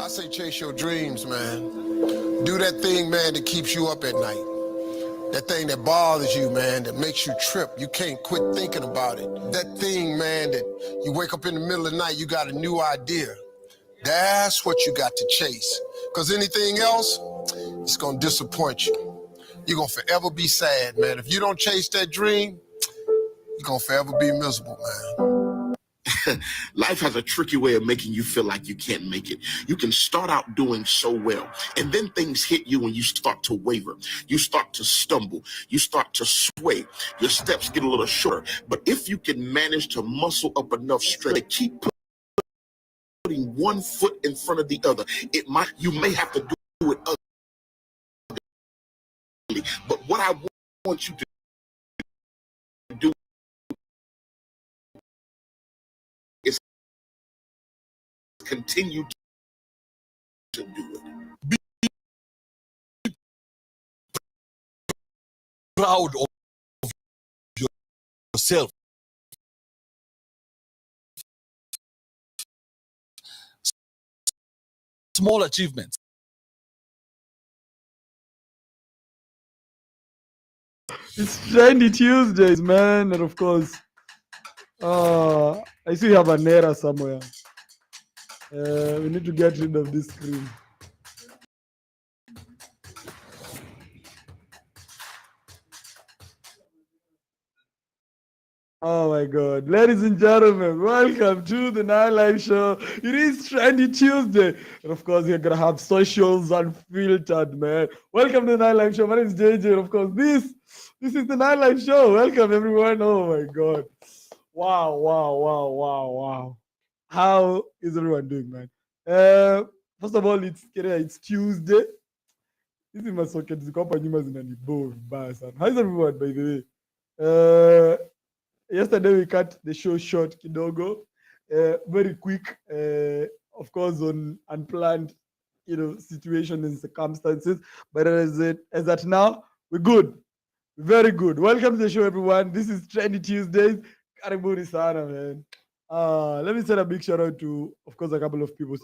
I say chase your dreams, man. Do that thing, man, that keeps you up at night. That thing that bothers you, man, that makes you trip. You can't quit thinking about it. That thing, man, that you wake up in the middle of the night, you got a new idea. That's what you got to chase. Because anything else, it's going to disappoint you. You're going to forever be sad, man. If you don't chase that dream, you're going to forever be miserable, man. Life has a tricky way of making you feel like you can't make it. You can start out doing so well, and then things hit you and you start to waver. You start to stumble. You start to sway. Your steps get a little shorter. But if you can manage to muscle up enough strength to keep putting one foot in front of the other, you may have to do it ugly. But what I want you to do is continue to do it. Be proud of yourself. Small achievements. It's Trendy Tuesdays, man, and of course, I see you have an error somewhere. We need to get rid of this screen. Oh my God. Ladies and gentlemen, welcome to the Nine Live Show. It is Trendy Tuesday. And of course, you're going to have socials unfiltered, man. Welcome to the Nine Live Show. My name is JJ. And of course, this is the Nine Live Show. Welcome, everyone. Oh my God. Wow. How is everyone doing, man? First of all, it's Tuesday. This is my socket. How is everyone, by the way? Yesterday we cut the show short kidogo, very quick, of course, on unplanned, situations and circumstances. But as at now, we're good, very good. Welcome to the show, everyone. This is Trendy Tuesdays. Karibuni sana, man. Let me send a big shout out to, of course, a couple of people.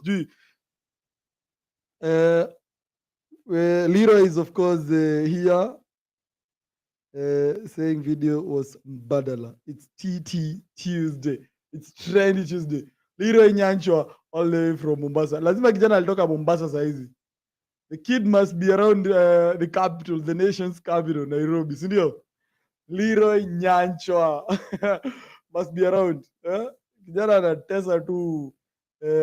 Leroy is, of course, here. Saying video was Badala. It's TT Tuesday. It's Trendy Tuesday. Leroy Nyanchwa all the way from Mombasa. Lazima kijana alitoka Mombasa saizi. The kid must be around the capital, the nation's capital, Nairobi. Sindio? Leroy Nyanchwa must be around. Kijana anatesa tu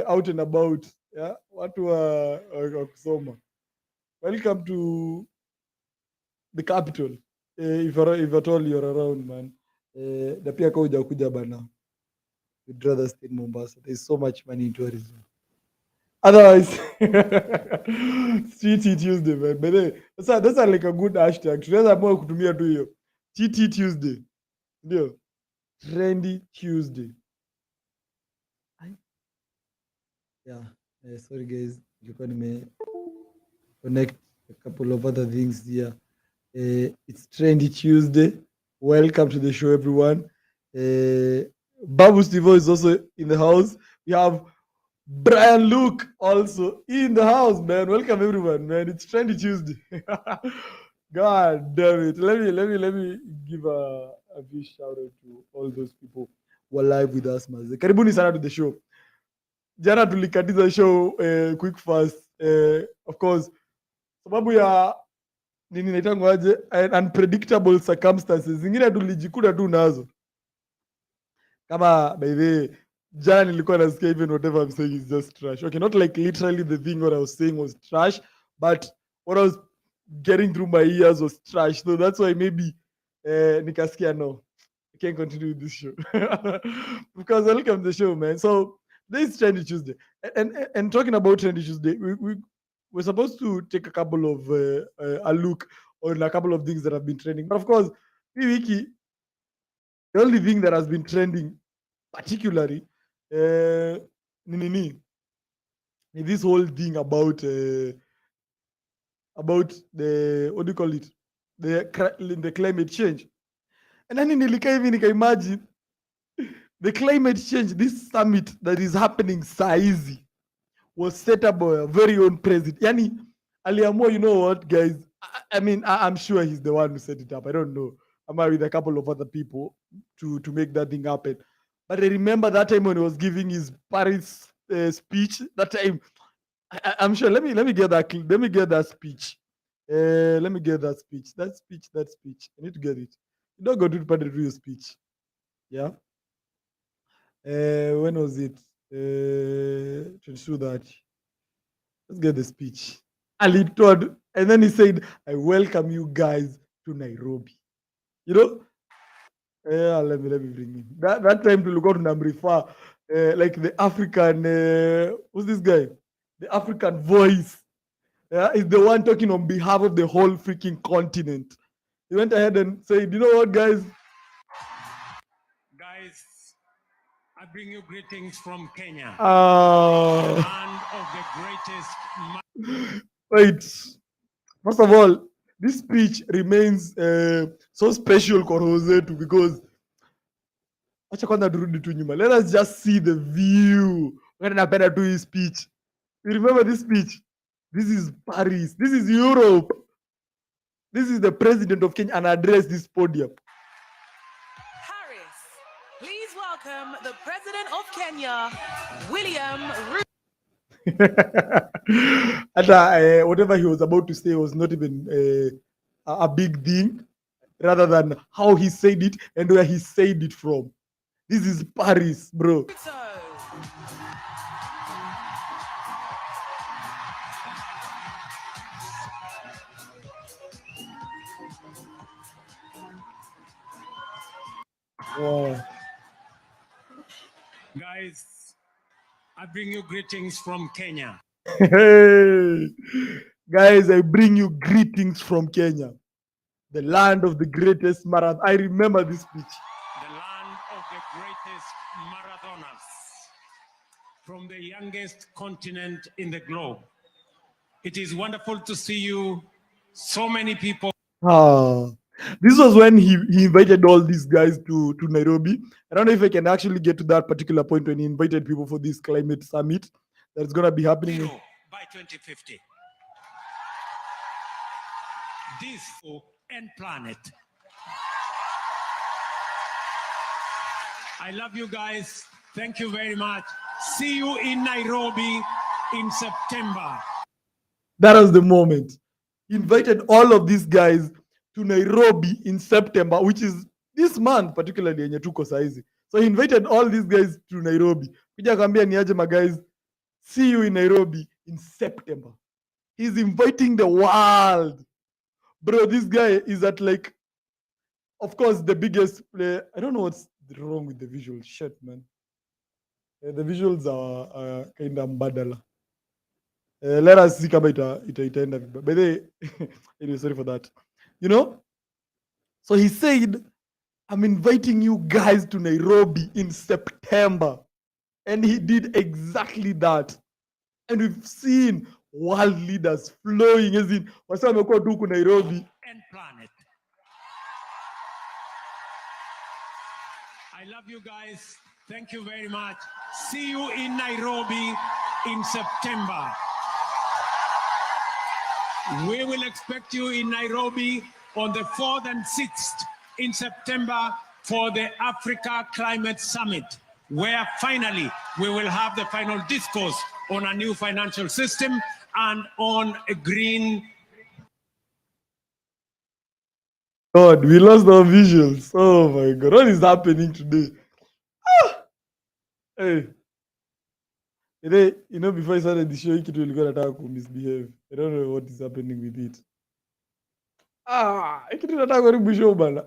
out and about. Yeah? Watu wa kusoma. Welcome to the capital. If at all you're around, man. Na pia kama hujakuja bana, we'd rather stay in Mombasa. There's so much money in tourism. Otherwise, TT Tuesday, man. But that's like a good hashtag. Tunaweza amua kutumia tu hiyo TT Tuesday, ndio Trendy Tuesday. Yeah, sorry guys, nilikuwa nime connect a couple of other things here. It's Trendy Tuesday. Welcome to the show, everyone. Babu Stivo is also in the house. We have Brian Luke also in the house, man. Welcome, everyone, man. It's Trendy Tuesday. God damn it. Let me give a big shout out to all those people who are live with us, man. Karibuni sana to the show. Jana tulikatiza show quick fast. Of course, sababu ya nini naitangaje unpredictable circumstances zingine tulijikuta tu nazo, kama by the way jana nilikuwa nasikia even whatever I'm saying is just trash. Okay, not like literally the thing what I was saying was trash, but what I was getting through my ears was trash. So that's why maybe nikasikia no, I can't continue with this show. Because welcome to the show, man. So this is Trendy Tuesday, and talking about Trendy Tuesday, we're supposed to take a couple of a look on a couple of things that have been trending. But of course, Wiki, the only thing that has been trending particularly is this whole thing about the, what do you call it, the climate change. And then nika imagine the climate change, this summit that is happening saizi, was set up by a very own president. Yani, aliamua, you know what, guys? I'm sure he's the one who set it up. I don't know. I'm with a couple of other people to make that thing happen. But I remember that time when he was giving his Paris speech. That time, I'm sure. Let me get that. Let me get that speech. Let me get that speech. That speech. I need to get it. You don't go to the real speech. Yeah. When was it? 22:30. Let's get the speech. Ali told, and then he said, "I welcome you guys to Nairobi." You know, let me bring him. That time to look out and refer like the African. Who's this guy? The African voice. Yeah, is the one talking on behalf of the whole freaking continent. He went ahead and said, "You know what, guys? Guys, I bring you greetings from Kenya, Uh, land of the greatest." Wait. First of all, this speech remains so special for Jose too, because acha kwanza turudi tu nyuma. Let us just see the view. When napenda tu his speech. You remember this speech? This is Paris. This is Europe. This is the president of Kenya and address this podium. Paris, please welcome the president of Kenya, William Ruto. And whatever he was about to say was not even a big thing, rather than how he said it and where he said it from. This is Paris, bro. Wow. Guys, I bring you greetings from Kenya. Hey, guys, I bring you greetings from Kenya, the land of the greatest marathon. I remember this speech. The land of the greatest marathoners from the youngest continent in the globe. It is wonderful to see you, so many people. This was when he invited all these guys to Nairobi. I don't know if I can actually get to that particular point when he invited people for this climate summit that's going to be happening by 2050. This end planet. I love you guys. Thank you very much. See you in Nairobi in September. That was the moment. He invited all of these guys to Nairobi in September, which is this month, particularly yenye tuko saizi. So he invited all these guys to Nairobi. Kuja akaambia niaje ma guys, see you in Nairobi in September. He's inviting the world. Bro, this guy is at like, of course, the biggest player. I don't know what's wrong with the visual. Shit, man. The visuals are kind of mbadala. Let us see kama itaenda vibaya. By the way, anyway, sorry for that. You know? So he said, I'm inviting you guys to Nairobi in September. And he did exactly that. And we've seen world leaders flowing, as in, wasa wamekuwa tu huku Nairobi. And planet. I love you guys. Thank you very much. See you in Nairobi in September. We will expect you in Nairobi on the 4th and 6th in September for the Africa Climate Summit, where finally we will have the final discourse on a new financial system and on a green. God, we lost our visuals. Oh my God, what is happening today? Hey. You know, before I started the show, kitu ilikuwa nataka ku misbehave. I don't know what is happening with it. Kitu nataka kuharibu show bana.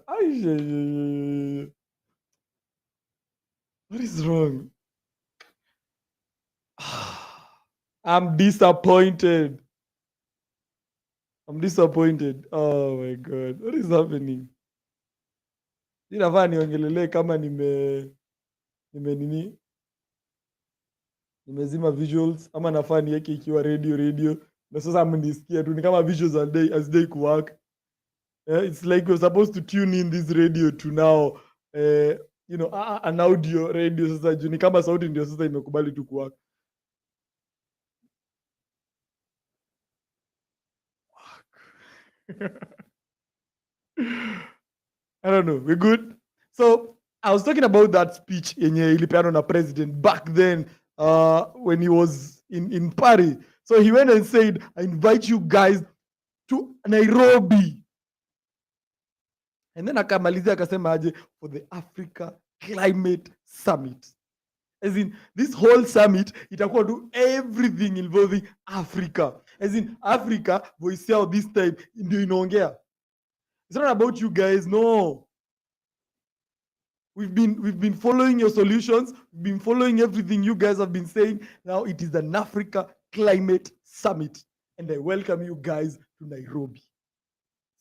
What is wrong? I'm disappointed. Oh my God, what is happening? Ninafaa niongelelee kama nimezima visuals ama nafaa niweke ikiwa radio na sasa mnisikia tu ni kama visuals hazidai kuwork. It's like you're supposed to tune in this radio to now you know, an audio radio. Sasa juu ni kama sauti ndio sasa imekubali tu kuwork. I don't know. We're good. So I was talking about that speech in Ilipiano president back then when he was in Paris. So he went and said, I invite you guys to Nairobi. And then akamalizia akasema aje for the Africa Climate Summit. As in, this whole summit, itakuwa do everything involving Africa. As in, Africa, voice yao this time, ndio inaongea. It's not about you guys, no. We've been following your solutions. We've been following everything you guys have been saying. Now it is an Africa Climate Summit. And I welcome you guys to Nairobi.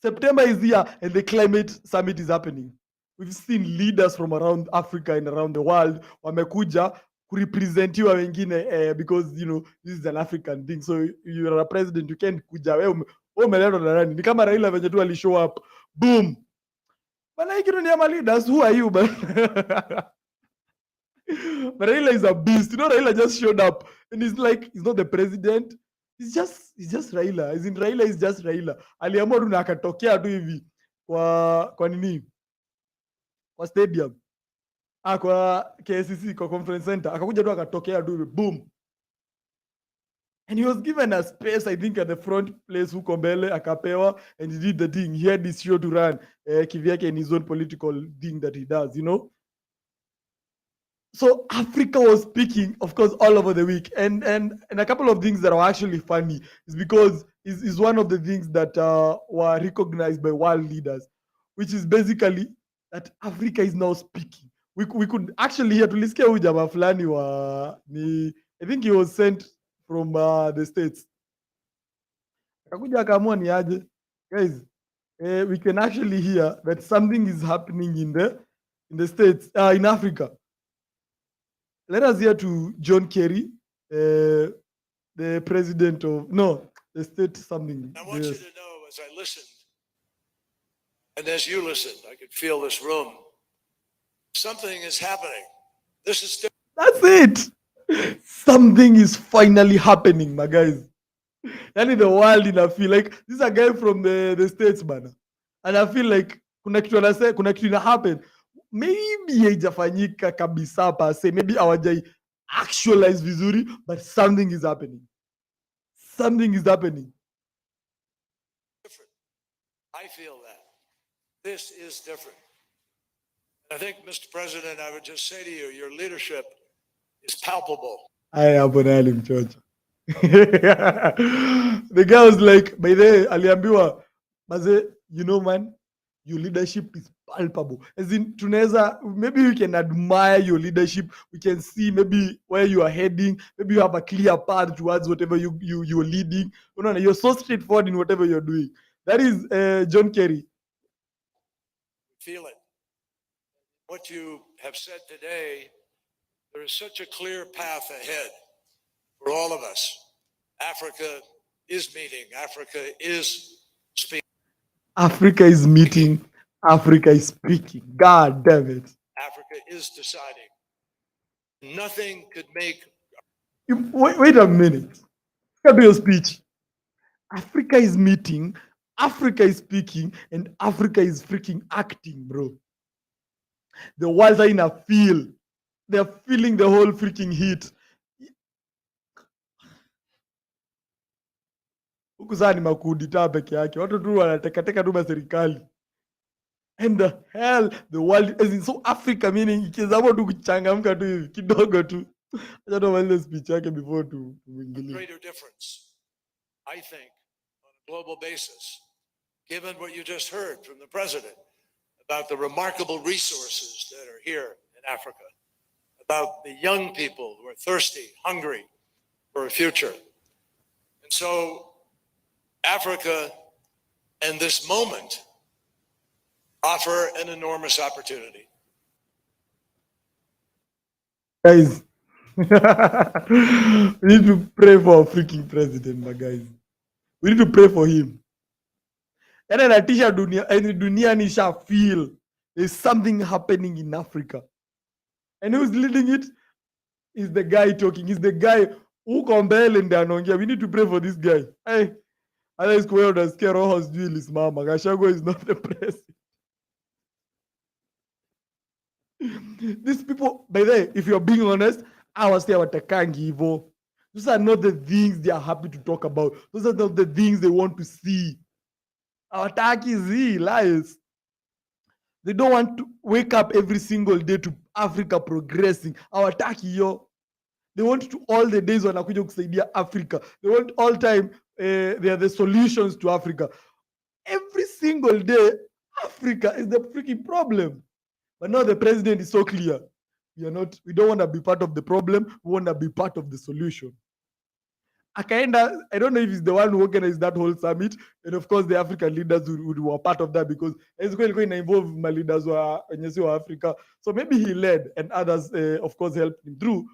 September is here and the climate summit is happening. We've seen leaders from around Africa and around the world wamekuja kurepresentiwa wengine because you know this is an African thing. So you're a president, you can't kuja wewe umeletwa na nani? Ni kama Raila venye tu ali show up. Boom. Bana hiki ni ama leaders, who are you man? But Raila is a beast. You know, Raila just showed up and he's like, he's not the president. He's just Raila. As in Raila is just Raila. Aliamua tu na akatokea tu hivi kwa nini? Kwa stadium. Kwa KCC, kwa conference center. Akakuja tu akatokea tu hivi. Boom. And he was given a space, I think, at the front place huko mbele, akapewa, and he did the thing. He had this show to run, kivyake in his own political thing that he does, you know? So Africa was speaking, of course, all over the week, and a couple of things that are actually funny is because is one of the things that were recognized by world leaders, which is basically that Africa is now speaking. We could actually hear tulisikia huyu jamaa fulani I think he was sent from the States. Akakuja akaamua ni aje, guys, we can actually hear that something is happening in the States, in Africa. Let us hear to John Kerry, the president of, the state something. I want you to know, as I listened, and as you listened, I could feel this room. Something is happening. This is That's it. Something is finally happening, my guys. And in the world, I feel like this is a guy from the States, man. And I feel like kuna kitu ina happen. Maybe haijafanyika kabisa pa say, maybe hawajai actualize vizuri, but something is happening. Something is happening. different. I feel that. This is different. I think, Mr. President, I would just say to you, your leadership is palpable. I am him, George. The guy was like, by the way, aliambiwa, Maze, you know, man, your leadership is palpable. As in, tunaweza, maybe we can admire your leadership. We can see maybe where you are heading. Maybe you have a clear path towards whatever you're leading. You're so straightforward in whatever you're doing. That is John Kerry. Feel it. What you have said today, there is such a clear path ahead for all of us. Africa is meeting. Africa is speaking. Africa is meeting. Africa is speaking. God damn it. Africa is deciding. Nothing could make. Wait a minute. Look at your speech. Africa is meeting. Africa is speaking. And Africa is freaking acting, bro. The world are in a feel. They're feeling the whole freaking heat. Huku saa ni makudita peke yake. Watu tu wanatekateka tu serikali. And the hell, the world is in so Africa, meaning ikizapo tu kuchangamka tu hivi kidogo tu. Acha tumalize speech yake before to greater difference, I think, on a global basis, given what you just heard from the president about the remarkable resources that are here in Africa, about the young people who are thirsty, hungry for a future. And so Africa and this moment offer an enormous opportunity. Guys, we need to pray for our freaking president, my guys. We need to pray for him. And then Atisha dunia, and dunia nisha feel there's something happening in Africa. And who's leading it? Is the guy talking. He's the guy who mbele and anaongea. We need to pray for this guy. Hey, Otherwise kwa hiyo unasikia roho sijui ilisimama. Gachagua is not the president. These people, by the way, if you're being honest, I was say watakangi hivyo. Those are not the things they are happy to talk about. Those are not the things they want to see. Hawataki lies. They don't want to wake up every single day to Africa progressing. Hawataki hiyo. They want to all the days wanakuja kusaidia Africa. They want all time they are the solutions to Africa. Every single day, Africa is the freaking problem. But now the president is so clear. We don't want to be part of the problem. We want to be part of the solution. Akaenda, I don't know if he's the one who organized that whole summit. And of course, the African leaders who were part of that because it's going to involve my leaders who are Africa. So maybe he led and others, of course, helped him through.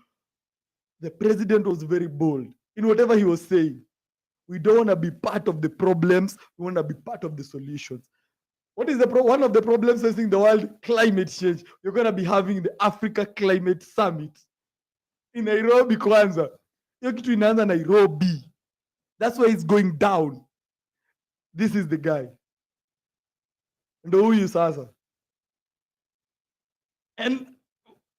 The president was very bold in whatever he was saying. We don't want to be part of the problems. We want to be part of the solutions. What is one of the problems facing the world? Climate change. You're going to be having the Africa Climate Summit in Nairobi kwanza. Hiyo kitu inaanza Nairobi. That's why it's going down. This is the guy. Ndo huyu sasa. And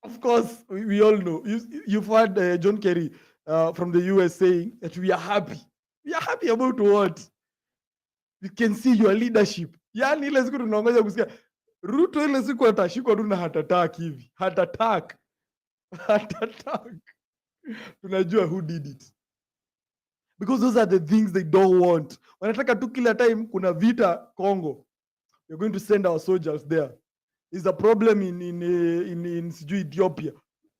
of course, we all know. You've heard John Kerry from the US saying that we are happy. We are happy about what? You can see your leadership. Yani ile siku tunaongoja kusikia Ruto ile siku atashikwa tu na heart attack hivi. Heart attack. Tunajua who did it. Because those are the things they don't want. Wanataka tu kila time kuna vita Congo. We're going to send our soldiers there. There's a problem in Ethiopia,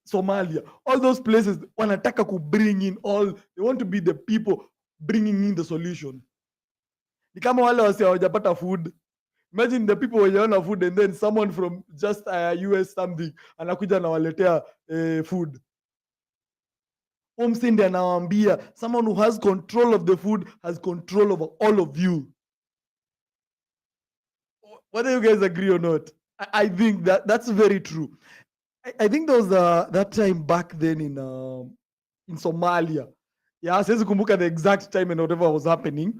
Somalia. All those places wanataka ku bring in they want to be the people bringing in the solution. Ni kama wale wasi hawajapata food. Imagine the people wenye wana food and then someone from just US something anakuja na waletea food. Omsinde anawaambia someone who has control of the food has control over all of you. Whether you guys agree or not, I think that's very true. I think there was that time back then in Somalia. Yeah, siwezi kumbuka the exact time and whatever was happening,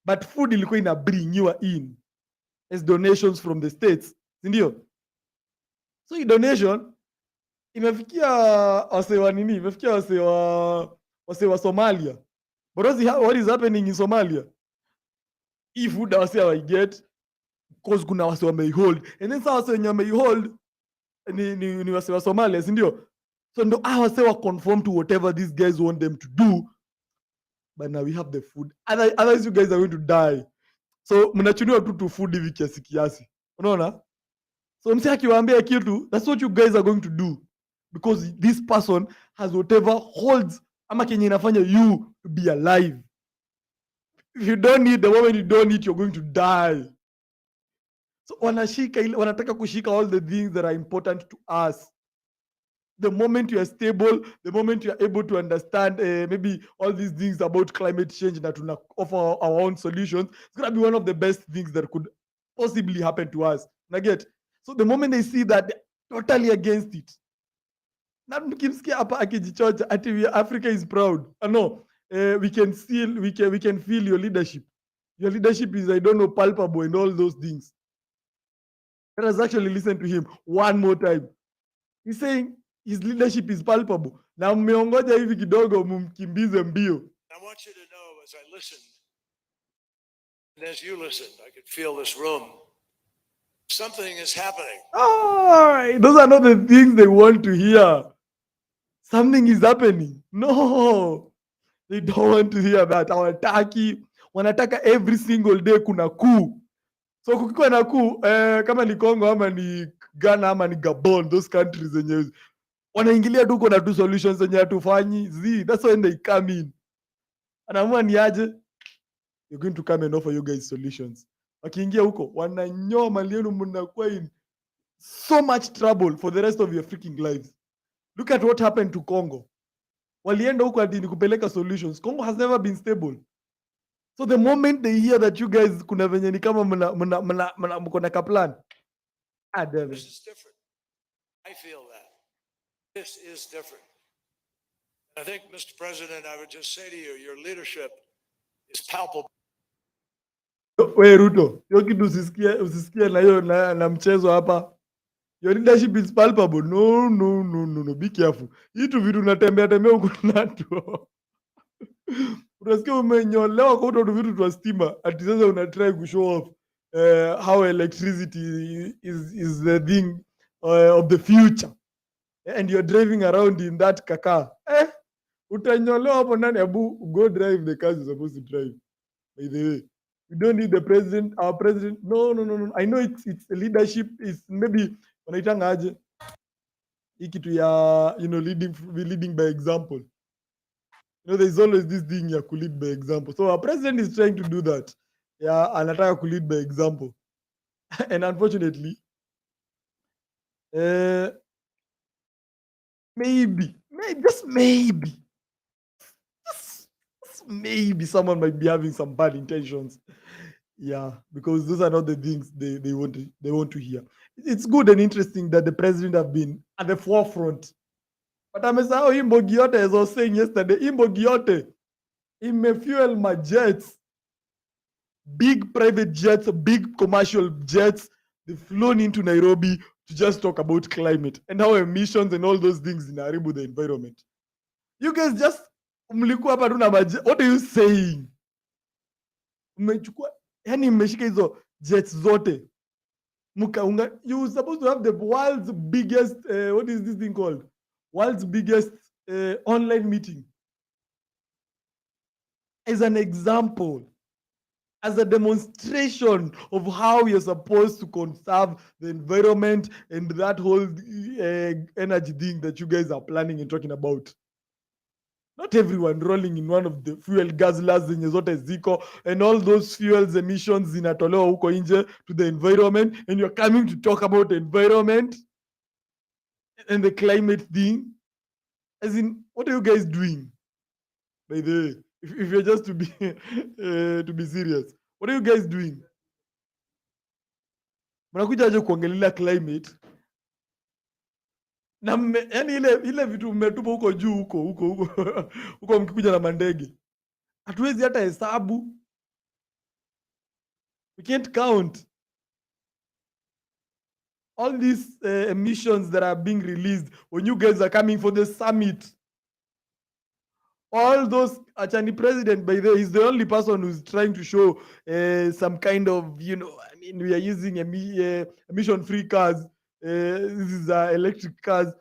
but food ilikuwa ina bringiwa in as donations from the states, sindio? So hii donation imefikia wasewa nini? Imefikia wasewa Somalia. But what is happening in Somalia? Hii food wasewa waiget because kuna wasewa wameihold. And then saa wasewa wenye wameihold ni wasewa Somalia, sindio? So ndo wasewa conform to whatever these guys want them to do. But now we have the food. Otherwise you guys are going to die. So mnachuniwa tu food hivi kiasi kiasi. Unaona? So msi akiwaambia kitu, that's what you guys are going to do. Because this person has whatever holds ama kenye inafanya you to be alive. If you don't eat, the moment you don't eat, you're going to die. So wanataka kushika all the things that are important to us. The moment you are stable, the moment you are able to understand maybe all these things about climate change that tuna offer our own solutions, it's going to be one of the best things that could possibly happen to us. Naget? So the moment they see that, they're totally against it. Na mkimsikia hapa akijichocha ati Africa is proud. No, we can feel your leadership. Your leadership is, I don't know, palpable and all those things. Let us actually listen to him one more time. He's saying his leadership is palpable. Na mmeongoja hivi kidogo mumkimbize mbio. I want you to know as I listened, and as you listened, I could feel this room. Something is happening. Oh, those are not the things they want to hear. Something is happening. No, they don't want to hear that. Wanataka every single day kuna coup. So kukikuwa na coup, kama ni Congo ama ni Ghana ama ni Gabon, those countries zenye wanaingilia tu kuna tu solutions zenye hatufanyi. That's when they come in. Anaamua ni aje, you're going to come and offer you guys solutions. Wakiingia huko wananyoa mali yenu, mnakuwa in so much trouble for the rest of your freaking lives. Look at what happened to Congo. Walienda huko ati ni kupeleka solutions. Congo has never been stable. So the moment they hear that you guys kuna venye ni kama mko na kaplan. This is different. I feel that. This is different. I think, Mr. President, I would just say to you, your leadership is palpable. We Ruto, hiyo kitu usisikie na hiyo na mchezo hapa. Your leadership is palpable. No. Be careful. Hii tu vitu natembea huko nato. Unasikia umenyolewa kwa hiyo vitu twa stima. Ati sasa una try to show off how electricity is the thing of the future. And you're driving around in that kaka. Utanyolewa hapo ndani. Abu, go drive the cars you're supposed to drive. By the way, we don't need the president, our president. No. I know it's leadership is maybe wanaitanga aje hii kitu ya leading by example. There's always this thing ya ku lead by example. So our president is trying to do that. Yeah, anataka ku lead by example. And unfortunately, maybe, just maybe someone might be having some bad intentions. Yeah, because those are not the things they want to hear. It's good and interesting that the president have been at the forefront. But amesahau hii mbogi yote, as I was saying yesterday, hii mbogi yote imefuel my jets, big private jets, big commercial jets. They've flown into Nairobi to just talk about climate and how emissions and all those things inaharibu the environment. You guys just mlikuwa hapa tu na what are you saying? Mmechukua, yani mmeshika hizo jets zote. You supposed to have the world's biggest, what is this thing called? World's biggest online meeting. As an example, as a demonstration of how you're supposed to conserve the environment and that whole energy thing that you guys are planning and talking about. Not everyone rolling in one of the fuel guzzlers zenye zote ziko and all those fuels emissions zinatolewa huko nje to the environment, and you're coming to talk about the environment and the climate thing. As in, what are you guys doing? By the way, if you're just to be serious, what are you guys doing? Mnakuja aje kuongelea climate na yani ile vitu mmetupa huko juu huko mkikuja na mandege, hatuwezi hata hesabu. We can't count all these emissions that are being released when you guys are coming for the summit. All those, Achani president, by the way, he's the only person who's trying to show some kind of, we are using emission-free cars. This is electric cars.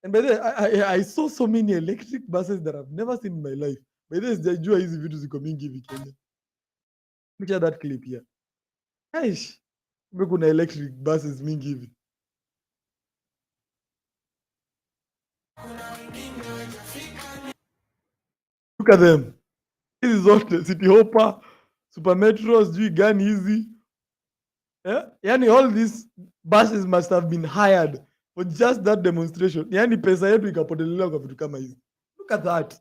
And by the way, I saw so many electric buses that I've never seen in my life. By the way, sijajua hizi vitu ziko mingi hivi Kenya. Look at that clip here. Aish, kuna electric buses mingi hivi. Look at them. This is all the City Hopper, Super Metros, sijui gani hizi. Yani all these buses must have been hired for just that demonstration. Yani pesa yetu ikapotelelewa kwa vitu kama hizi. Look at that.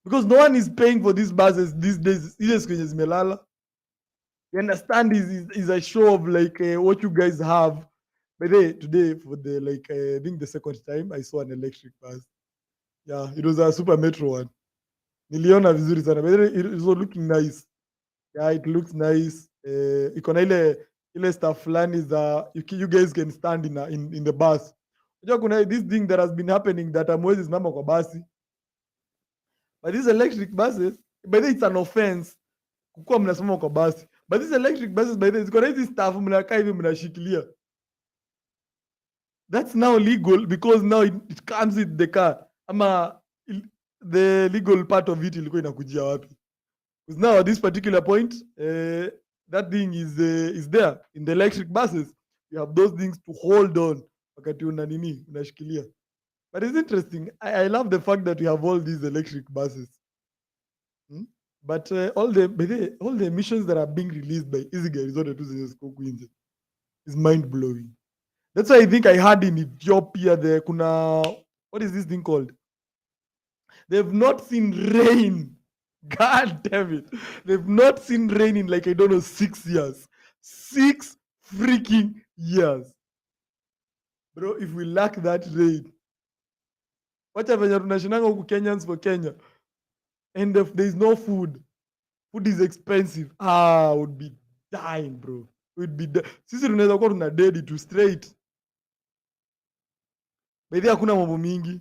Because no one is paying for these buses these days. Ile siku yenye zimelala. You understand is a show of like what you guys have. But today for the I think the second time I saw an electric bus. Yeah, it was a Super Metro one. Niliona vizuri sana. But it was looking nice. Yeah, it looks nice. Iko na ile stuff fulani za you guys can stand in the bus. Unajua kuna this thing that has been happening that amwezi simama kwa basi. But these electric buses, by the way, it's an offense kukuwa mnasimama kwa basi. But these electric buses, by the way, ziko na hizi stuff mnakaa hivi mnashikilia. That's now legal because now it comes with the car. Ama the legal part of it ilikuwa inakujia wapi? Because now at this particular point, that thing is there in the electric buses. You have those things to hold on wakati unashikilia. But it's interesting. I love the fact that we have all these electric buses. But all the emissions that are being released by easy guys is mind blowing. That's why I think I heard in Ethiopia there kuna, what is this thing called? They've not seen rain. God damn it. They've not seen rain in like, I don't know, 6 years. 6 freaking years. Bro, if we lack that rain, wacha venye tunashinanga huku Kenyans for Kenya, and if there's no food, food is expensive. Would be dying, bro. Would be sisi tunaweza kuwa tuna dead to straight. Baadhi hakuna mambo mingi.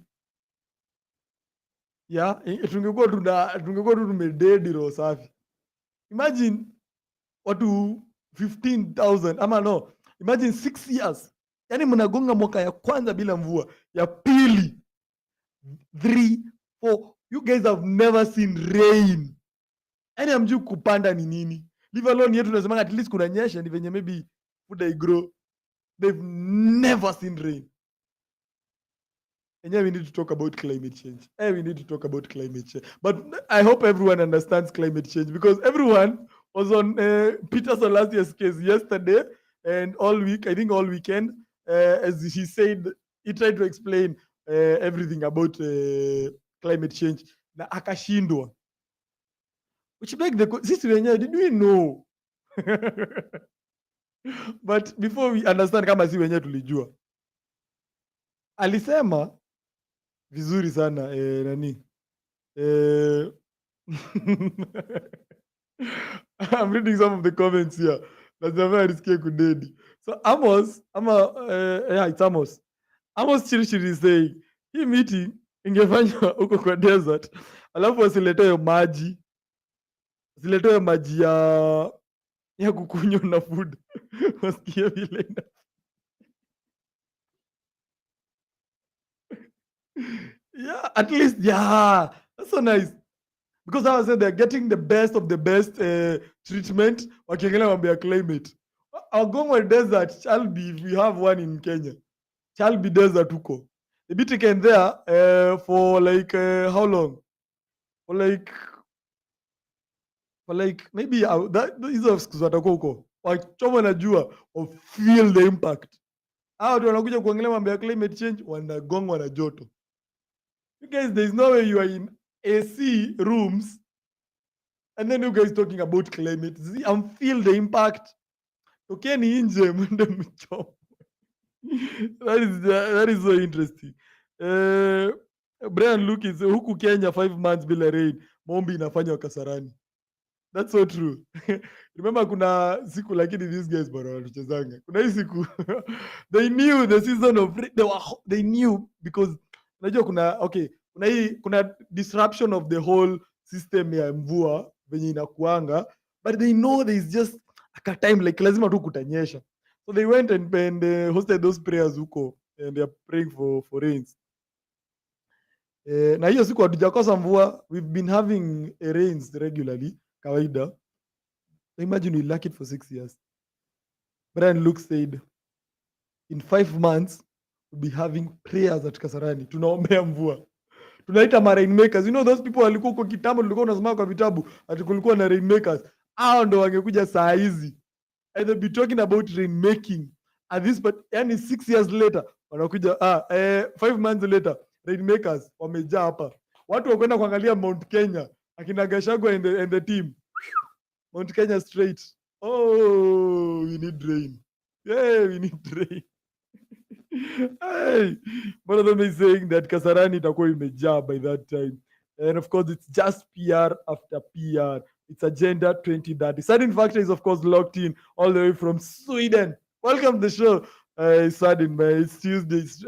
Yeah, tungekuwa tu tumededi roho safi. Imagine watu 15,000 ama no, imagine 6 years. Yani mnagonga mwaka ya kwanza bila mvua, ya pili 3 4, you guys have never seen rain. Yani hamjui kupanda ni nini. Leave alone yetu tunasema at least kuna nyesha ni venye maybe food I grow. They've never seen rain. And yeah, we need to talk about climate change. We need to talk about climate change. But I hope everyone understands climate change because everyone was on Peterson last year's case yesterday and all week, I think all weekend, as he said, he tried to explain everything about climate change. Na akashindwa. Which make the sisi wenyewe, did we know? But before we understand kama si wenyewe tulijua. Alisema vizuri sana nani I'm reading some of the comments here. Lazima nisikie kudedi. So Amos it's Amos. Amos Chirichiri is saying hii meeting ingefanywa huko kwa desert, alafu wasiletewe maji ya kukunywa na food. Wasikie vile yeah, at least, yeah, that's so nice. Because I said they're getting the best of the best treatment. Wakiangalia mambo ya climate. Our desert shall be, if we have one in Kenya, shall be desert huko. The be taken there for like how long? For like maybe hizo siku watakuwa huko. Wachoma na jua or feel the impact. Hao watu wanakuja kuangalia mambo ya climate change wanagongwa na joto. You guys, there's no way you are in AC rooms and then you guys talking about climate. See, and feel the impact. Tokeni nje mwende mchoma. That is so interesting. Brian Luke is huku Kenya 5 months bila rain. Mombi inafanya Kasarani. That's so true. Remember kuna siku lakini these guys bwana wanachezanga. Kuna hii siku they knew the season of they knew because unajua kuna disruption of the whole system ya mvua venye inakuanga, but they know there is just a time like lazima tu kutanyesha, so they went and hosted those prayers huko and they are praying for rains. Na hiyo siku hatujakosa mvua, we've been having rains regularly kawaida. Imagine we lack it for 6 years. Brian Luke said in 5 months we'll be having prayers at Kasarani. Tunaombea mvua. Tunaita ma rainmakers. You know those people walikuwa kwa kitambo tulikuwa tunasoma kwa vitabu ati kulikuwa na rainmakers. Hao ndo wangekuja saa hizi. And they'll be talking about rainmaking. At this but yani 6 years later wanakuja 5 months later rainmakers wamejaa hapa. Watu wakwenda kuangalia Mount Kenya akina Gachagua and the team. Mount Kenya straight. Oh, we need rain. Yeah, we need rain. Hey, one of them is saying that Kasarani itakuwa imejaa by that time. And of course, it's just PR after PR. It's Agenda 2030. Sudden Factor is, of course, locked in all the way from Sweden. Welcome to the show. Sudden, man. It's Tuesday. It's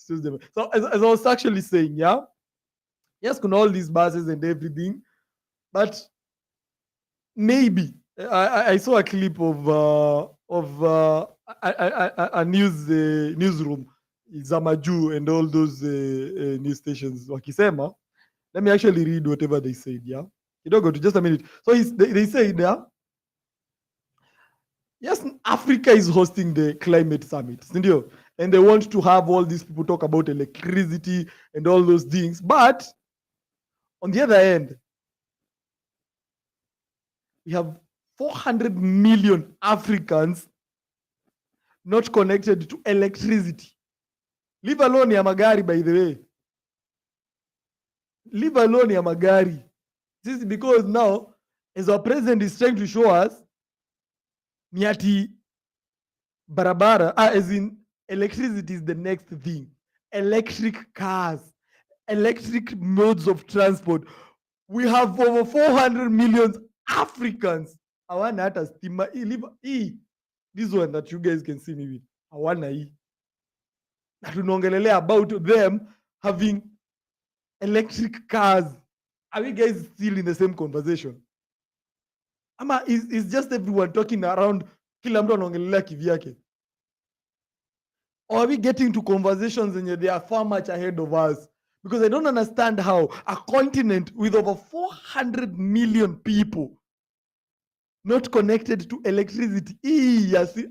Tuesday. Man. So, as I was actually saying, yeah, yes, kuna all these buses and everything, but maybe I saw a clip of a newsroom, Zamaju and all those news stations wakisema. Let me actually read whatever they said. Yeah, you don't go to just a minute. So they say, yeah, yes, Africa is hosting the climate summit, and they want to have all these people talk about electricity and all those things. But on the other end, we have 400 million Africans not connected to electricity. Leave alone ya magari, by the way. Leave alone ya magari. This is because now, as our president is trying to show us, ni ati barabara, as in electricity is the next thing. Electric cars, electric modes of transport. We have over 400 million Africans. Hawana hata stima. This one that you guys can see me with. Hawana hii. Na tunaongelelea about them having electric cars. Are we guys still in the same conversation? Ama is just everyone talking around, kila mtu anaongelelea kivyake? Or are we getting to conversations and they are far much ahead of us? Because I don't understand how a continent with over 400 million people not connected to electricity,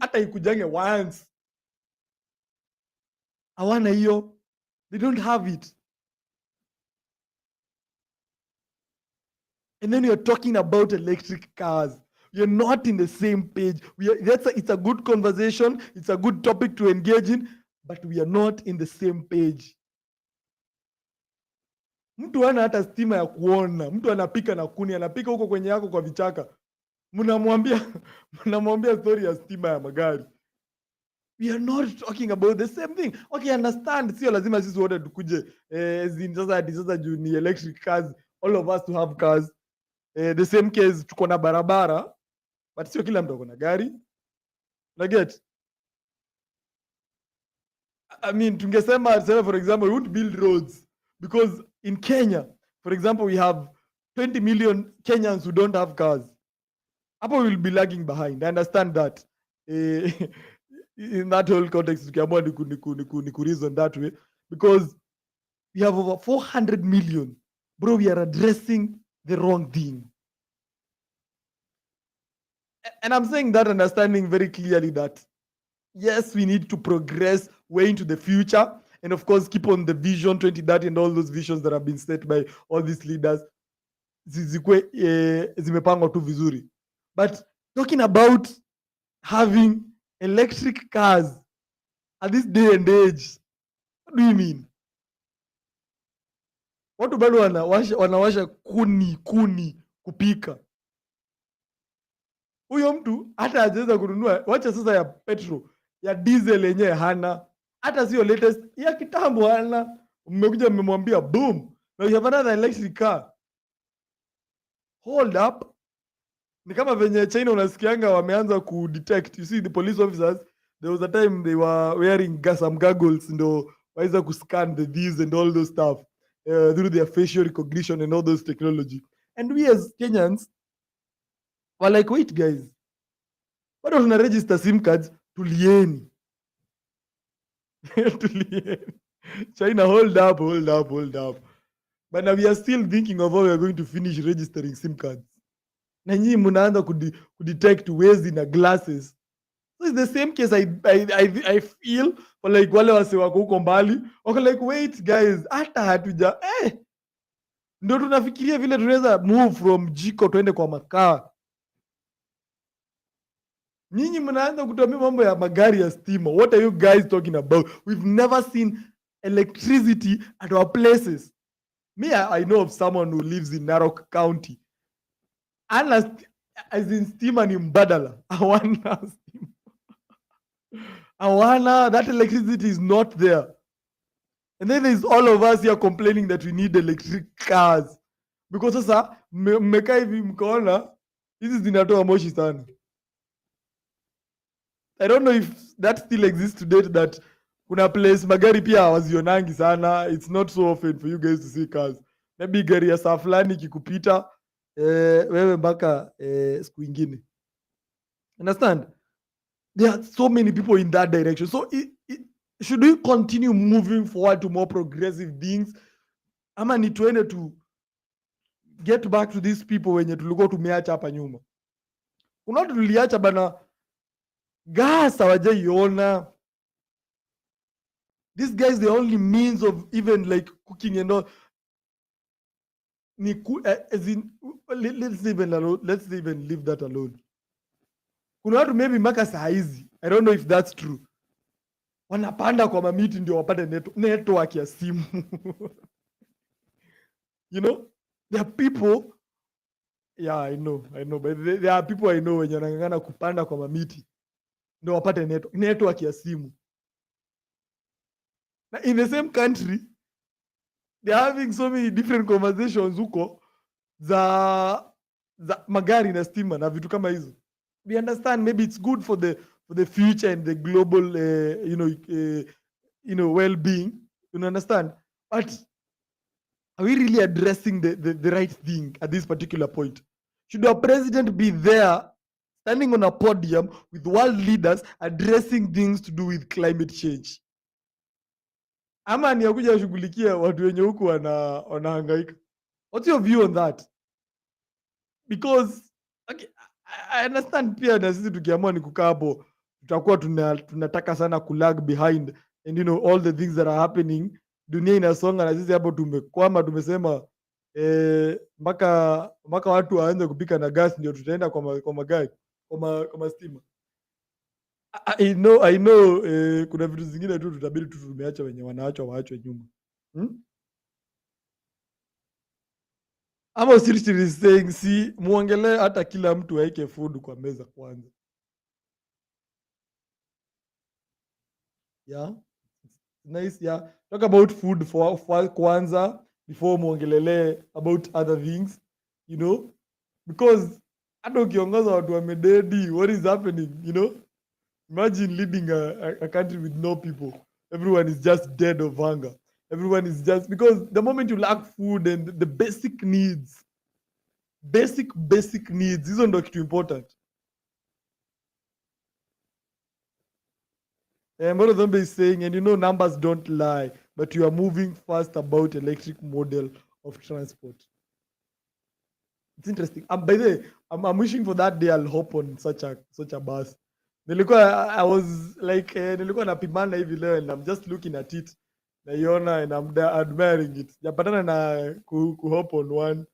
hata ikujange once. Hawana hiyo. They don't have it. And then you're talking about electric cars. You're not in the same page. It's a good conversation. It's a good topic to engage in, but we are not in the same page. Mtu hana hata stima ya kuona. Mtu anapika na kuni, anapika huko kwenye yako kwa vichaka. Mnamwambia story ya stima ya magari. We are not talking about the same thing. Okay, understand. Sio lazima sisi wote tukuje sasa juu ni electric cars, all of us to have cars. The same case tuko na barabara, but sio kila mtu akona gari. Na get, I mean, tungesema for example, we would build roads because in Kenya, for example, we have 20 million Kenyans who don't have cars. Hapo we will be lagging behind. I understand that. In that whole context, tukiamua ni reason that way, because we have over 400 million. Bro, we are addressing the wrong thing. And I'm saying that understanding very clearly that, yes, we need to progress way into the future. And of course, keep on the vision 2030 and all those visions that have been set by all these leaders. Zimepangwa tu vizuri. But talking about having electric cars at this day and age, what do you mean? Watu bado wanawasha kuni kupika. Huyo mtu hata hajaweza kununua, wacha sasa ya petrol, ya diesel yenyewe hana, hata sio latest, ya kitambo hana. Mmekuja mmemwambia boom, now you have another electric car. Hold up. Ni kama venye China unasikianga wameanza kudetect. You see, the police officers, there was a time they were wearing some goggles ndo waweza kuscan the these and all those stuff through their facial recognition and all those technology. And we as Kenyans were like, wait guys, bado tuna register SIM cards, tulieni. Tulieni. China, hold up. But now we are still thinking of how we are going to finish registering SIM cards. Na nyinyi mnaanza kudetect wezi na glasses. So it's the same case I feel for like wale wase wako huko mbali. Okay, like wait guys, hata hatuja ndio tunafikiria vile tunaweza move from jiko tuende kwa makaa. Nyinyi mnaanza kutumia mambo ya magari ya stima. What are you guys talking about? We've never seen electricity at our places. Me, I know of someone who lives in Narok County. As in stima ni mbadala. Hawana stima. Hawana, that electricity is not there. And then there's all of us here complaining that we need electric cars. Because sasa, mmekaa hivi mkaona, hizi zinatoa moshi sana. I don't know if that still exists today, that kuna place magari pia hawazionangi sana. It's not so often for you guys to see cars. Maybe gari ya saa fulani kikupita, wewe mpaka siku ingine. Understand? There are so many people in that direction. So should we continue moving forward to more progressive things? Ama ni tuende to get back to these people wenye tulikuwa tumeacha hapa nyuma. Kuna watu tuliacha bana, gas hawajaiona. These guys, the only means of even like cooking and all, as in, let's even leave that alone. Kuna watu maybe mpaka saa hizi, I don't know if that's true, wanapanda kwa mamiti ndio wapate network ya simu. You know, there are people, yeah, I know, but there are people I know wenye wanang'ang'ana kupanda kwa mamiti ndio wapate network ya simu. Na in the same country, they're having so many different conversations huko za magari na stima na vitu kama hizo. We understand maybe it's good for the future and the global well-being, you understand, but are we really addressing the right thing at this particular point? Should our president be there standing on a podium with world leaders addressing things to do with climate change, ama ni akuja shughulikia watu wenye huku wanahangaika? What's your view on that? Because okay, I understand pia na sisi tukiamua ni kukaa hapo tutakuwa tunataka sana kulag behind and all the things that are happening. Dunia inasonga na sisi hapo tumekwama, tumesema mpaka watu waanze kupika na gas ndio tutaenda kwa magari kwa stima. I know kuna vitu zingine tu tutabidi tu tumeacha wenye waachwe nyuma. Ama seriously saying, si muongelee hata kila mtu aeke food kwa meza kwanza. Yeah, nice. Yeah, talk about food for kwanza before muongelele about other things, because hata ukiongoza watu wamededi, what is happening? Imagine leading a country with no people. Everyone is just dead of hunger. Everyone is just, because the moment you lack food and the basic needs, hizo ndo kitu important. Mbona Dhombe is saying, and numbers don't lie, but you are moving fast about electric model of transport. It's interesting. By the way, I'm wishing for that day I'll hop on such a bus. I was like, nilikuwa napimana hivi leo and I'm just looking at it. Naiona and I'm admiring it. Japatana na hop on one,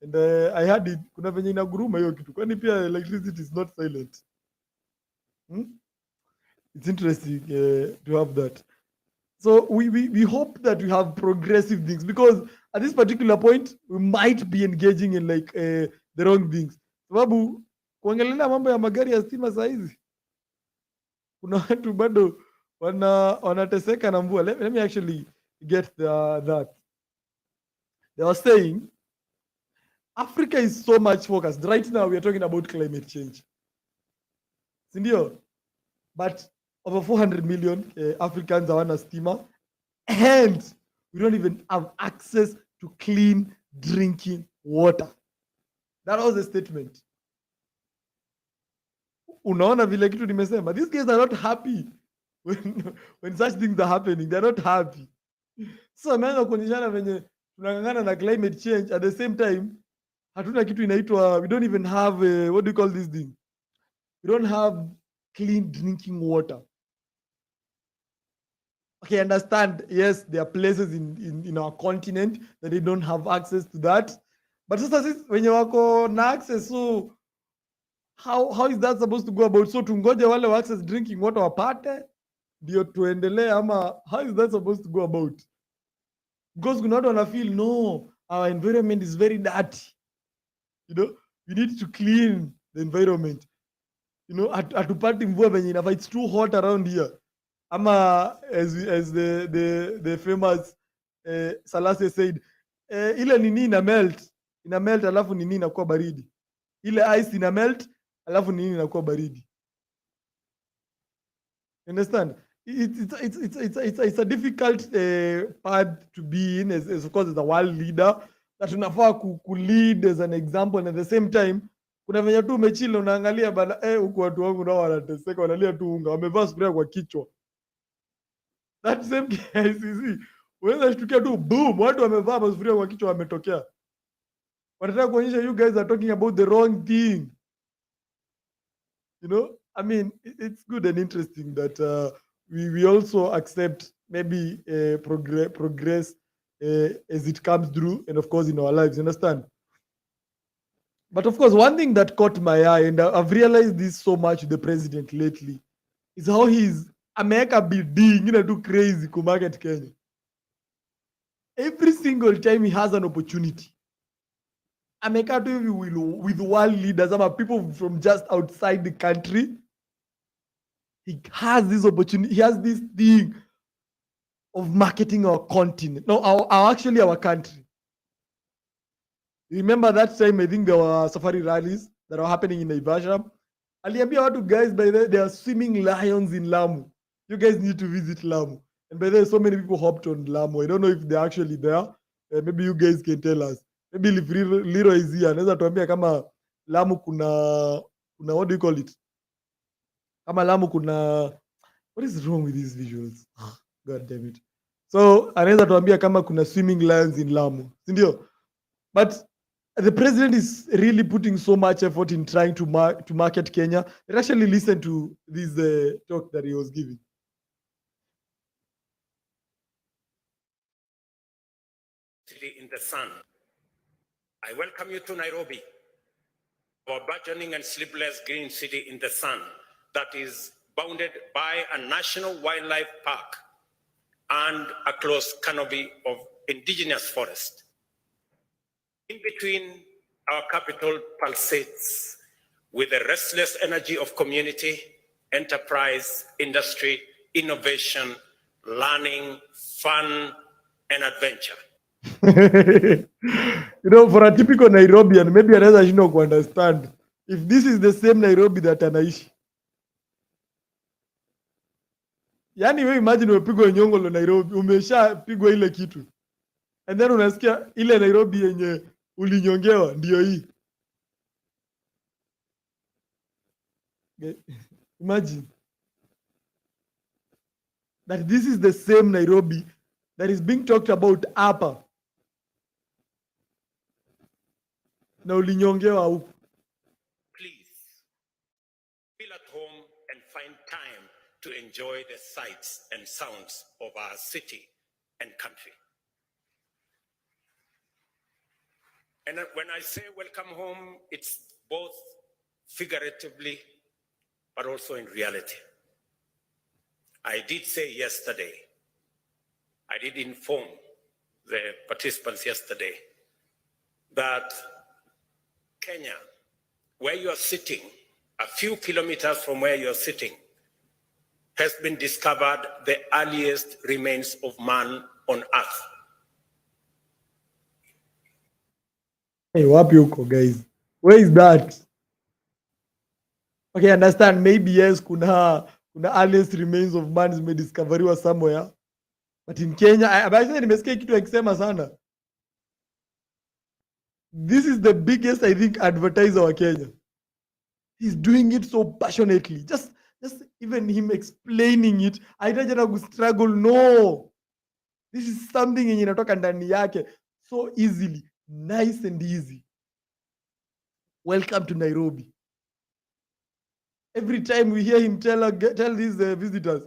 and I had it. Kuna venye inaguruma hiyo kitu. Kwani pia electricity is not silent. It's interesting to have that. So we hope that we have progressive things, because at this particular point we might be engaging in like the wrong things. Sababu kuongelea mambo ya magari ya stima saa hizi kuna watu bado wanateseka na mvua. Let me actually get that. They were saying Africa is so much focused. Right now we are talking about climate change. Sindio? But over 400 million Africans hawana stima, and we don't even have access to clean drinking water. That was the statement. Unaona vile kitu nimesema. These guys are not happy when such things are happening. They're not happy. So ameanza kuonyeshana venye tunang'ang'ana na climate change, at the same time hatuna kitu inaitwa, we don't even have what do you call this thing? We don't have clean drinking water. Okay, understand, yes, there are places in our continent that they don't have access to that. But sasa sisi wenye wako na access, so how is that supposed to go about? So tungoje wale wa access drinking water wapate ndio tuendelee, ama how is that supposed to go about? Because kuna watu wana feel, no, our environment is very dirty. We need to clean the environment. Hatupati mvua venye inafaa, it's too hot around here. Ama as the famous Salase said, ile nini ina melt alafu nini inakuwa baridi. Ile ice ina melt alafu nini inakuwa baridi. Understand? It's a difficult path to be in as of course as a world leader, that unafaa ku lead as an example, and at the same time kuna venye tu umechila unaangalia bana, huku watu wangu nao wanateseka, wanalia tu unga, wamevaa spray kwa kichwa. That same KICC, unaweza shtukia tu boom, watu wamevaa masufuria kwa kichwa wametokea. Wanataka kuonyesha you guys are talking about the wrong thing. I mean, it's good and interesting that we also accept maybe progress as it comes through, and of course in our lives, you understand? But of course, one thing that caught my eye, and I've realized this so much with the president lately, is how he's ameweka bidii do crazy ku market Kenya. Every single time he has an opportunity, ameweka tu hivi with world leaders ama people from just outside the country. He has this opportunity, he has this thing of marketing our continent, no, our country. Remember that time, I think there were safari rallies that were happening in Naivasha. Aliambia watu, guys, by the way, there are swimming lions in Lamu. You guys need to visit Lamu. And by the way, so many people hopped on Lamu. I don't know if they're actually there. Maybe you guys can tell us. Maybe if Liro is here, anaweza tuambia kama Lamu kuna what do you call it? Kama Lamu kuna, what is wrong with these visuals? God damn it. So anaweza tuambia kama kuna swimming lions in Lamu, si ndio? But the president is really putting so much effort in trying to market Kenya. Let's actually listen to this talk that he was giving. In the sun. I welcome you to Nairobi, our burgeoning and sleepless green city in the sun that is bounded by a national wildlife park and a close canopy of indigenous forest. In between, our capital pulsates with the restless energy of community, enterprise, industry, innovation, learning, fun, and adventure. You know, for a typical Nairobian, maybe anaweza shindwa ku understand if this is the same Nairobi that anaishi. Yani wewe imagine umepigwa nyongolo Nairobi, umeshapigwa ile kitu. And then unasikia ile Nairobi yenye ulinyongewa ndio hii. Imagine that this is the same Nairobi that is being talked about hapa. Na ulinyongewa huku. Please feel at home and find time to enjoy the sights and sounds of our city and country. And when I say welcome home, it's both figuratively, but also in reality. I did say yesterday, I did inform the participants yesterday that Kenya, where you are sitting, a few kilometers from where you are sitting, has been discovered the earliest remains of man on earth. Hey, wapi huko, guys? Where is that? Okay, understand, maybe yes, kuna earliest remains of man zimediscoveriwa somewhere. But in Kenya, nimesikia kitu akisema sana. This is the biggest, I think, advertiser wa Kenya. He's doing it so passionately. Just even him explaining it, haitaje ku struggle. No, this is something yenye inatoka ndani yake so easily, nice and easy. Welcome to Nairobi. Every time we hear him tell these visitors,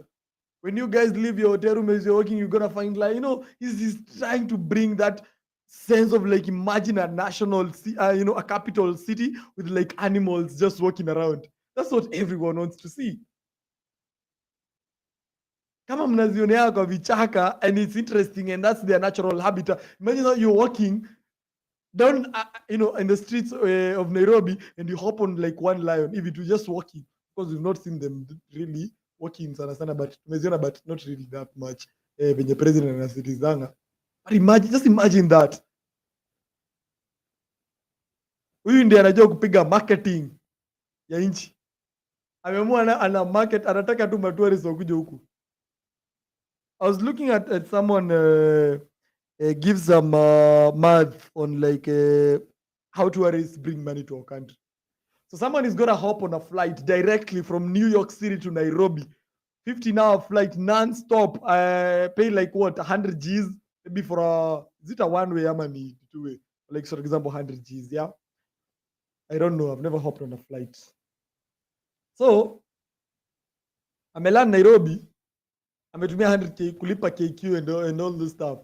when you guys leave your hotel room as you're walking, you're gonna find, like, you know, he's trying to bring that sense of, like, imagine a national, a capital city with, like, animals just walking around. That's what everyone wants to see. Kama mnazionea kwa vichaka, and it's interesting, and that's their natural habitat. Imagine how you're walking down, in the streets of Nairobi, and you hop on, like, one lion. If it was just walking, because we've not seen them really walking sana, but tumeziona, but not really that much. Venye president anasitizanga. But just imagine that. Huyu ndiye anajua kupiga marketing ya nchi. Ameamua ana market, anataka tu matourists wakuje huku. I was looking at someone give some math on, like, how tourists bring money to our country. So someone is gonna hop on a flight directly from New York City to Nairobi, 15-hour flight non-stop. Pay like what, 100 G's maybe for is it a one-way ama ni two-way? Like, for example, 100 G's, yeah. I don't know. I've never hopped on a flight. So ameland Nairobi, ametumia 100K kulipa KQ and all this stuff,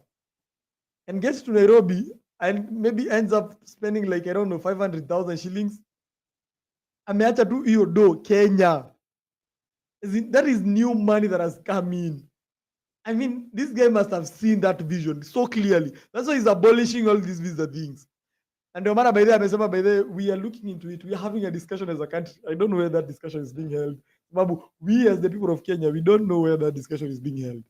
and gets to Nairobi and maybe ends up spending, like, I don't know, 500,000 shillings. Ameacha tu hiyo do Kenya. That is new money that has come in. I mean, this guy must have seen that vision so clearly. That's why he's abolishing all these visa things. And no matter by the we are looking into it. We are having a discussion as a country. I don't know where that discussion is being held. Babu, we as the people of Kenya, we don't know where that discussion is being held.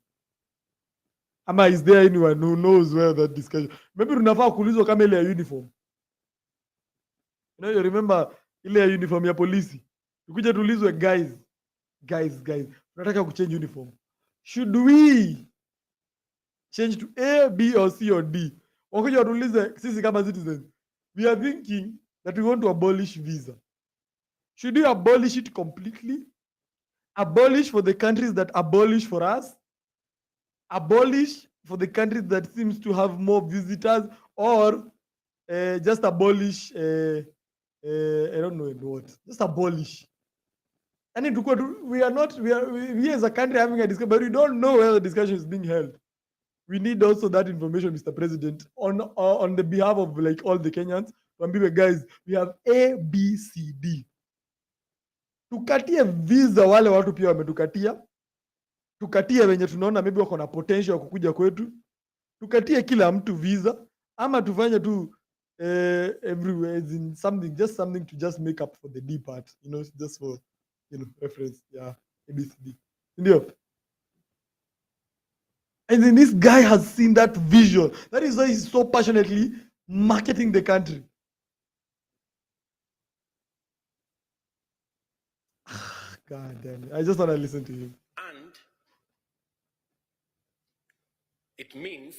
Ama, is there anyone who knows where that discussion? Maybe tunafaa kuulizwa kama ile ya uniform. You remember ile ya uniform ya polisi. Tukuje tuulizwe guys, tunataka kuchange uniform. Should we change to A, B or C or D? Wakuja watuulize sisi kama citizens. We are thinking that we want to abolish visa. Should we abolish it completely? Abolish for the countries that abolish for us? Abolish for the countries that seems to have more visitors, or just abolish I don't know what. Just abolish. And we as a country having a discussion, but we don't know where the discussion is being held. We need also that information, Mr. President, on the behalf of like all the Kenyans. Guys, we have A, B, C, D. Tukatie visa wale watu pia wametukatia. Tukatie wenye tunaona maybe wako na potential ya kukuja kwetu. Tukatie kila mtu visa, ama tufanye tu everywhere is in something to just make up for the D part, just for reference. Yeah, ABCD. Ndio. And then this guy has seen that vision. That is why he's so passionately marketing the country. God damn it. I just want to listen to him. And it means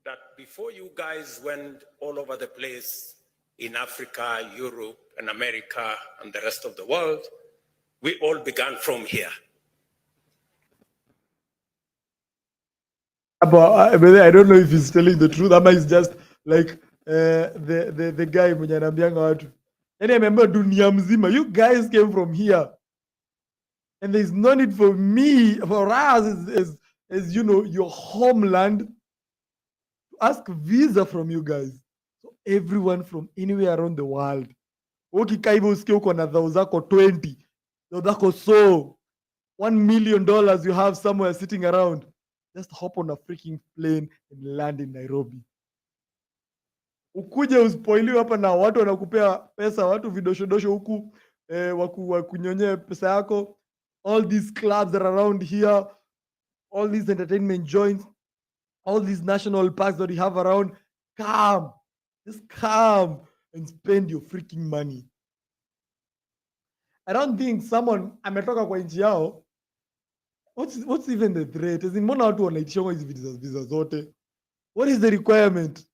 that before you guys went all over the place in Africa, Europe, and America, and the rest of the world, we all began from here. But I don't know if he's telling the truth. Ama he's just like the guy mwenye anaambianga watu. Yani ameambia dunia mzima, you guys came from here. And there's no need for us as your homeland, to ask visa from you guys. So everyone from anywhere around the world. Ukikaa hivyo usikie uko na dhao zako 20. Dhao zako so $1 million you have somewhere sitting around. Just hop on a freaking plane and land in Nairobi. Ukuje uspoiliwe hapa na watu wanakupea pesa, watu vidoshodosho huku wakunyonye pesa yako. All these clubs that are around here, all these entertainment joints, all these national parks that you have around, just come and spend your freaking money. I don't think someone ametoka kwa nchi yao. What's even the threat? Mbona watu wanaitisha hizi visa zote? What is the requirement?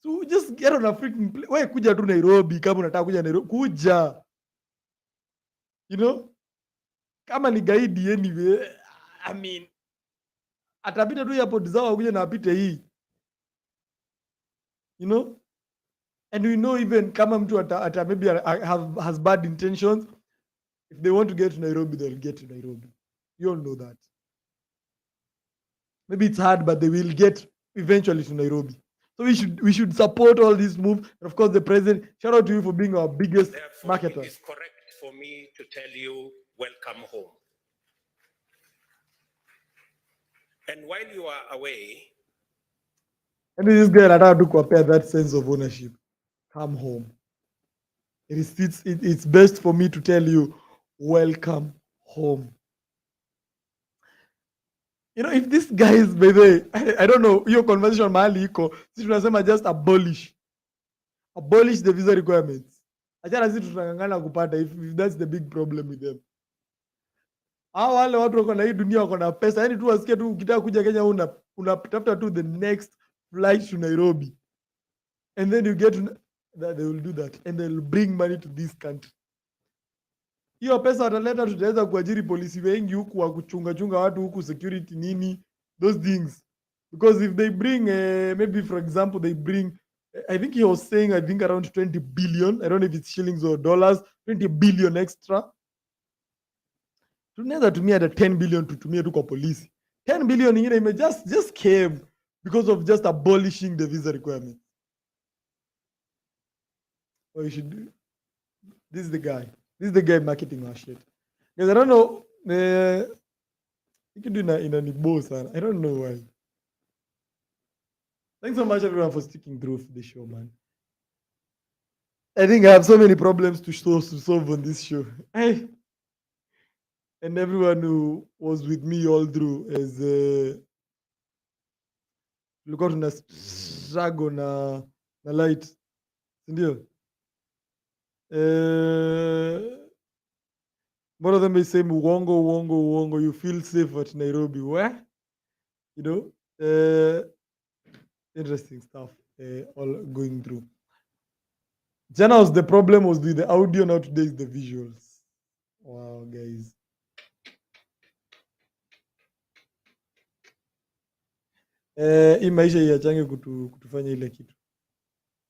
So just get on a freaking plane. Wewe kuja tu Nairobi kama unataka kuja Nairobi. Kuja. Kama ni gaidi anyway, I mean, atapita tu airport zao akuja na apite hii. And we know even kama mtu ata maybe has bad intentions, if they want to get to Nairobi, they'll get to Nairobi. You all know that. Maybe it's hard, but they will get eventually to Nairobi. So we should support all these moves. And of course, the president, shout out to you for being our biggest marketer. It is correct for me to tell you, welcome home. And while you are away, and this guy allowed to compare that sense of ownership. Come home. It's best for me to tell you, welcome home. If this guy is, by the way, I don't know, your conversation mahali iko, sisi tunasema just abolish the visa requirements. Achana sisi tutangangana kupata if that's the big problem with them. Hao wale watu wako na hii dunia wako na pesa, yani tu wasikie tu ukitaka kuja Kenya unatafuta tu the next flight to Nairobi. And then you get to that, they will do that and they will bring money to this country. Hiyo pesa wataleta, tutaweza kuajiri polisi wengi huku wa kuchunga watu huku, security nini, those things. Because if they bring maybe for example they bring, I think he was saying around 20 billion, I don't know if it's shillings or dollars, 20 billion extra. Tunaweza tumia hata 10 billion tutumie tu kwa polisi. 10 billion ingine just came because of just abolishing the visa requirement. What you should do. This is the guy marketing our shit. Because I don't know, you can do in a nibo, son. I don't know why. Thanks so much everyone for sticking through the show, man. I think I have so many problems to solve on this show. And everyone who was with me all through is look out on a struggle na light. Ndio. One of them is saying uongo, you feel safe at Nairobi. Where? You know, interesting stuff all going through. Jana the problem was with the audio, now today is the visuals. Wow, guys. Hii maisha iachange kutufanya ile kitu.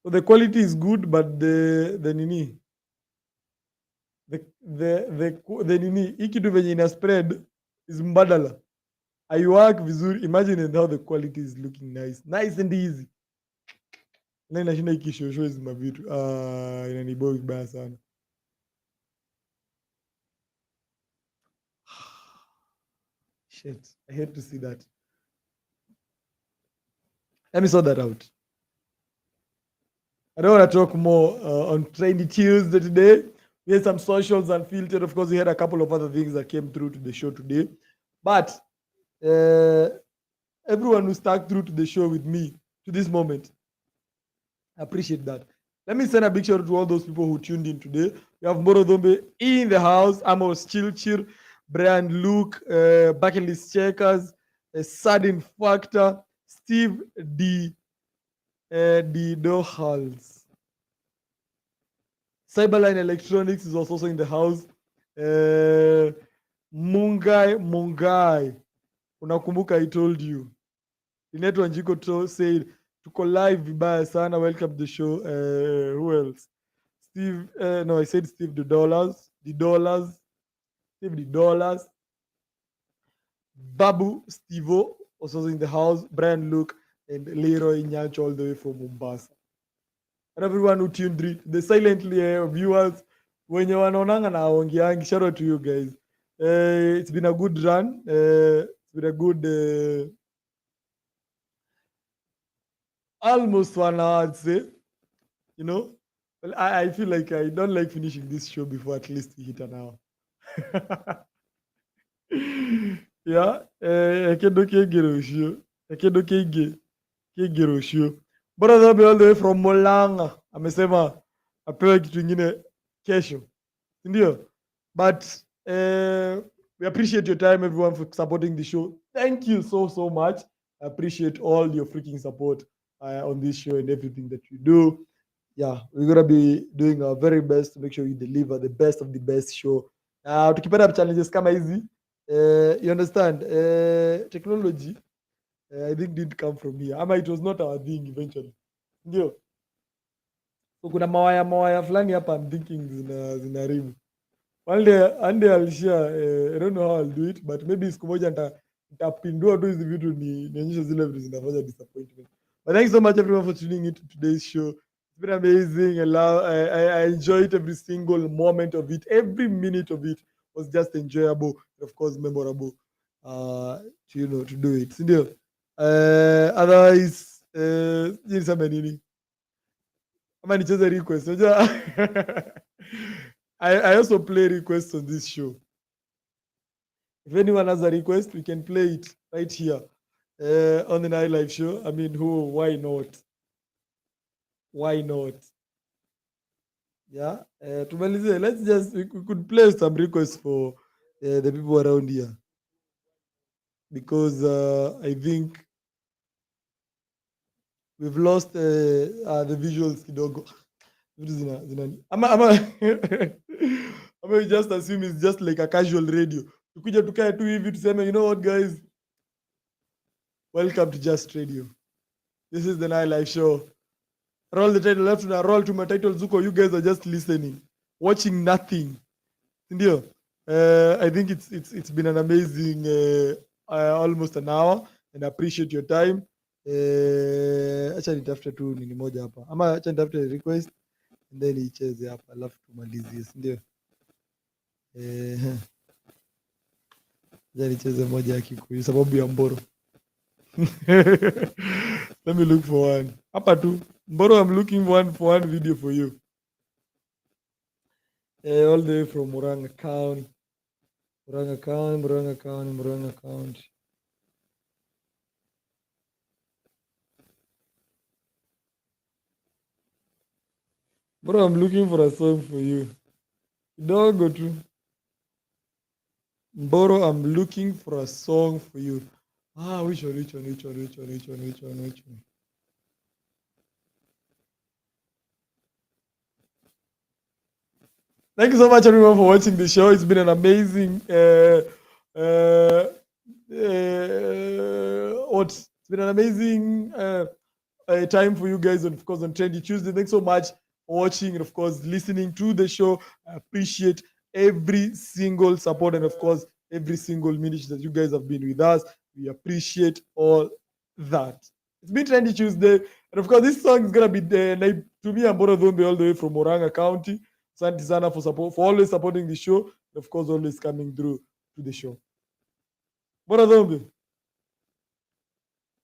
So the quality is good, but the nini the nini hii kitu venye ina spread is mbadala. I work vizuri. Imagine how the quality is looking nice and easy. Na inashinda ikishosho hizi mavitu. Inaniboa vibaya sana. Shit, I hate to see that. Let me sort that out. I don't want to talk more on Trendy Tuesday today. We had some socials unfiltered. Of course, we had a couple of other things that came through to the show today. But everyone who stuck through to the show with me to this moment, I appreciate that. Let me send a big shout out to all those people who tuned in today. We have Moro Dombe in the house, Amos Chilchir, Brian Luke, Bucket List Checkers, Sudden Factor, Steve D. Dohals. Cyberline Electronics is also in the house. Mungai. Unakumbuka, I told you. Inetu Anjiko said, tuko live vibaya sana. Welcome to the show. Who else? Steve, no, I said Steve the Dollars. Steve the Dollars. Babu Stevo also in the house. Brian Luke and Leroy Nyancho all the way from Mombasa. And everyone who tuned in, the silently viewers, when you wanaonanga na ongiangi, shout out to you guys. It's been a good run. It's been a good almost 1 hour, I'd say. You know, well, I feel like I don't like finishing this show before at least we hit an hour. Yeah, Ekedo Kegerosho. Brother be all the way from Molanga. Amesema apewe kitu ingine kesho. Ndio. But we appreciate your time, everyone, for supporting the show. Thank you so much. I appreciate all your freaking support on this show and everything that you do. Yeah, we're gonna be doing our very best to make sure we deliver the best of the best show. Tukipata challenges kama hizi, you understand, technology I think didn't come from here. Ama it was not our thing eventually. Ndio. So kuna mawaya fulani hapa I'm thinking zinaribu. One day I'll share, I don't know how I'll do it, but maybe siku moja nitapindua tu hizi vitu nionyeshe zile vitu zinafanya disappointment. But thank you so much everyone for tuning into today's show. It's been amazing. I enjoyed every single moment of it. Every minute of it was just enjoyable and of course memorable to do it. Sindio? Otherwise, niseme nini? Ama nicheze request. I also play requests on this show. If anyone has a request, we can play it right here on the Night Live show. I mean, why not? Why not? Yeah. We could play some requests for the people around here. Because I think we've lost the visuals kidogo. We just assume it's just like a casual radio. Tukija tukae tu hivi tuseme, you know what guys? Welcome to Just Radio. This is the Night Live show. Roll the title left and roll to my title Zuko. You guys are just listening, watching nothing. Ndio. I think it's been an amazing almost an hour and I appreciate your time. Acha nitafute tu nini moja hapa. Ama acha nitafute request and then icheze hapa alafu tumalizie, ndio. Nicheze moja ya Kikuyu sababu ya Mboro. Let me look for one. Hapa tu. Mboro, I'm looking for one video for you. All the way from Murang'a County. Murang'a County. Bro, I'm looking for a song for you. Don't go to. Boro, I'm looking for a song for you. Which one? Thank you so much, everyone, for watching the show. It's been an amazing it's been an amazing time for you guys, and of course on Trendy Tuesday. Thanks so much for watching and of course listening to the show. I appreciate every single support and of course every single minute that you guys have been with us. We appreciate all that. It's been Trendy Tuesday, and of course this song is gonna be to me and Boro Dhombe all the way from Oranga County. Asante sana for always supporting the show, and of course always coming through to the show. Boro Dhombe,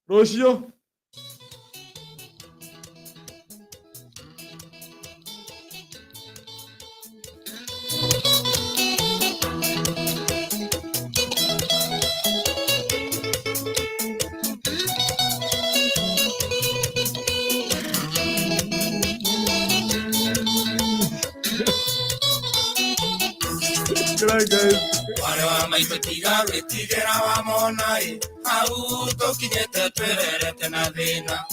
Roshio. Good night, guys. Wale maitutiga witigera wa monai au tukinyete twererete na thina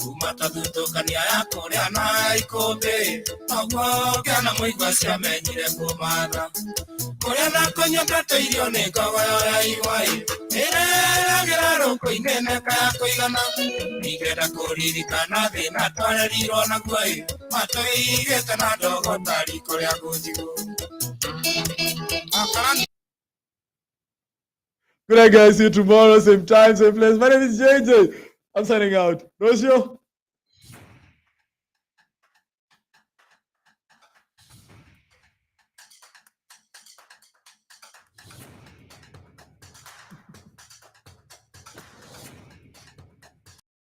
kuma tathutũkania ya kũrĩa na ikũmbĩ noguo ngĩona mũigua ciamenyire kũmatha kũrĩa na kũnyendete irio nĩ ngogoyo ya igwai ĩreragĩra rũkũ-inĩ neka ya kũigana ningĩenda kũririkana thĩna twarerirwo naguo matũigĩte na ndogo ta riko rĩa ngũnjigũ. Good night, guys. See you tomorrow, same time, same place. My name is JJ. I'm signing out. Roshio.